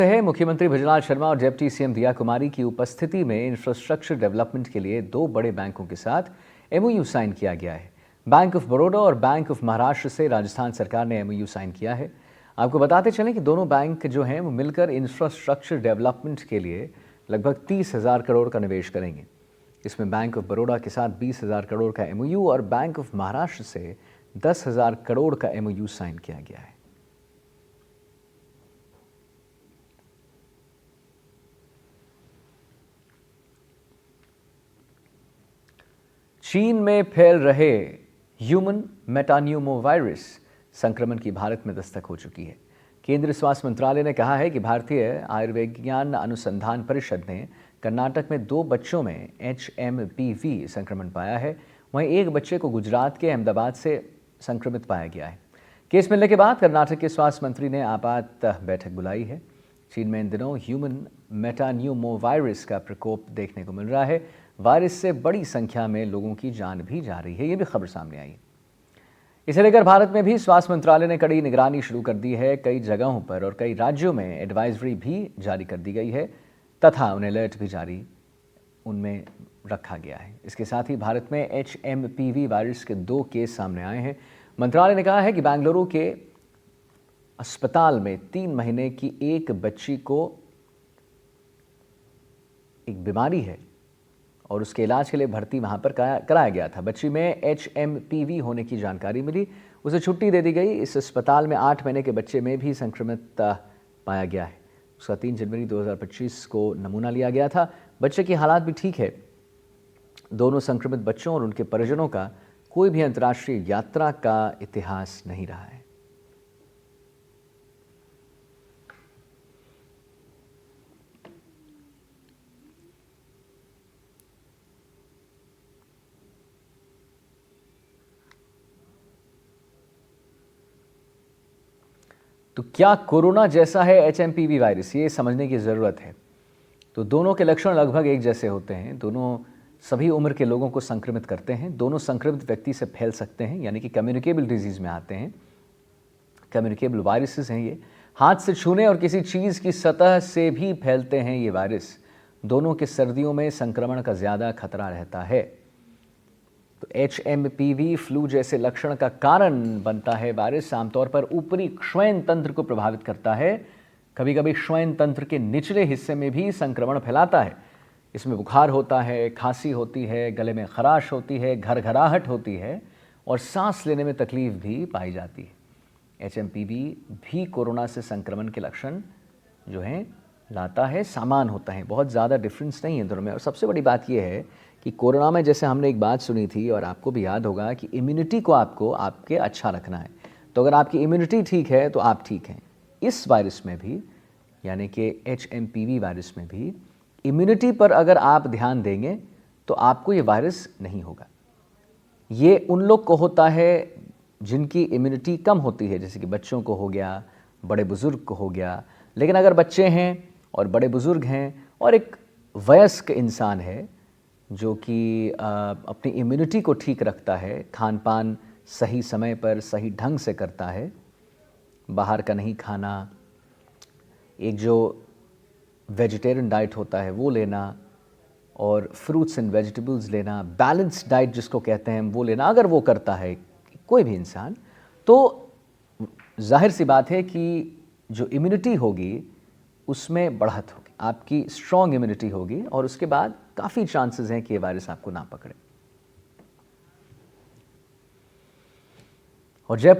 है मुख्यमंत्री भजनलाल शर्मा और डिप्टी सीएम दिया कुमारी की उपस्थिति में इंफ्रास्ट्रक्चर डेवलपमेंट के लिए दो बड़े बैंकों के साथ एमओयू साइन किया गया है। बैंक ऑफ बड़ौदा और बैंक ऑफ महाराष्ट्र से राजस्थान सरकार ने एमओयू साइन किया है। आपको बताते चलें कि दोनों बैंक जो हैं वो मिलकर इंफ्रास्ट्रक्चर डेवलपमेंट के लिए लगभग 30,000 करोड़ का निवेश करेंगे। इसमें बैंक ऑफ बड़ौदा के साथ 20,000 करोड़ का एमओयू और बैंक ऑफ महाराष्ट्र से 10,000 करोड़ का एमओयू साइन किया गया है। चीन में फैल रहे ह्यूमन मेटान्यूमोवायरस संक्रमण की भारत में दस्तक हो चुकी है। केंद्रीय स्वास्थ्य मंत्रालय ने कहा है कि भारतीय आयुर्विज्ञान अनुसंधान परिषद ने कर्नाटक में 2 बच्चों में HMPV संक्रमण पाया है। वहीं एक बच्चे को गुजरात के अहमदाबाद से संक्रमित पाया गया है। केस मिलने के बाद कर्नाटक के स्वास्थ्य मंत्री ने आपात बैठक बुलाई है। चीन में इन दिनों ह्यूमन मेटान्यूमोवायरस का प्रकोप देखने को मिल रहा है। वायरस से बड़ी संख्या में लोगों की जान भी जा रही है, ये भी खबर सामने आई। इसे लेकर भारत में भी स्वास्थ्य मंत्रालय ने कड़ी निगरानी शुरू कर दी है। कई जगहों पर और कई राज्यों में एडवाइजरी भी जारी कर दी गई है तथा उन्हें अलर्ट भी जारी उनमें रखा गया है। इसके साथ ही भारत में HMPV वायरस के 2 केस सामने आए हैं। मंत्रालय ने कहा है कि बेंगलुरु के अस्पताल में 3 महीने की एक बच्ची को एक बीमारी है और उसके इलाज के लिए भर्ती वहां पर कराया गया था। बच्ची में HMPV होने की जानकारी मिली, उसे छुट्टी दे दी गई। इस अस्पताल में 8 महीने के बच्चे में भी संक्रमित पाया गया है। उसका 3 जनवरी 2025 को नमूना लिया गया था। बच्चे की हालात भी ठीक है। दोनों संक्रमित बच्चों और उनके परिजनों का कोई भी अंतर्राष्ट्रीय यात्रा का इतिहास नहीं रहा है। तो क्या कोरोना जैसा है HMPV वायरस, ये समझने की ज़रूरत है। तो दोनों के लक्षण लगभग एक जैसे होते हैं। दोनों सभी उम्र के लोगों को संक्रमित करते हैं। दोनों संक्रमित व्यक्ति से फैल सकते हैं, यानी कि कम्युनिकेबल डिजीज़ में आते हैं। कम्युनिकेबल वायरसेस हैं ये। हाथ से छूने और किसी चीज़ की सतह से भी फैलते हैं ये वायरस। दोनों के सर्दियों में संक्रमण का ज़्यादा खतरा रहता है। तो HMPV फ्लू जैसे लक्षण का कारण बनता है। वायरस आमतौर पर ऊपरी श्वसन तंत्र को प्रभावित करता है। कभी कभी श्वसन तंत्र के निचले हिस्से में भी संक्रमण फैलाता है। इसमें बुखार होता है, खांसी होती है, गले में खराश होती है, घरघराहट होती है और सांस लेने में तकलीफ भी पाई जाती है। HMPV भी कोरोना से संक्रमण के लक्षण जो हैं लाता है, सामान होता है। बहुत ज़्यादा डिफरेंस नहीं है दोनों में। और सबसे बड़ी बात यह है कि कोरोना में जैसे हमने एक बात सुनी थी और आपको भी याद होगा कि इम्यूनिटी को आपको आपके अच्छा रखना है। तो अगर आपकी इम्यूनिटी ठीक है तो आप ठीक हैं। इस वायरस में भी, यानी कि HMPV वायरस में भी इम्यूनिटी पर अगर आप ध्यान देंगे तो आपको ये वायरस नहीं होगा। ये उन लोग को होता है जिनकी इम्यूनिटी कम होती है, जैसे कि बच्चों को हो गया, बड़े बुजुर्ग को हो गया। लेकिन अगर बच्चे हैं और बड़े बुजुर्ग हैं और एक वयस्क इंसान है जो कि अपनी इम्यूनिटी को ठीक रखता है, खान पान सही समय पर सही ढंग से करता है, बाहर का नहीं खाना, एक जो वेजिटेरियन डाइट होता है वो लेना और फ्रूट्स एंड वेजिटेबल्स लेना, बैलेंस डाइट जिसको कहते हैं वो लेना, अगर वो करता है कोई भी इंसान, तो जाहिर सी बात है कि जो इम्यूनिटी होगी उसमें बढ़त होगी, आपकी स्ट्रॉन्ग इम्यूनिटी होगी और उसके बाद काफ़ी चांसेस हैं कि ये वायरस आपको ना पकड़े। और जयपुर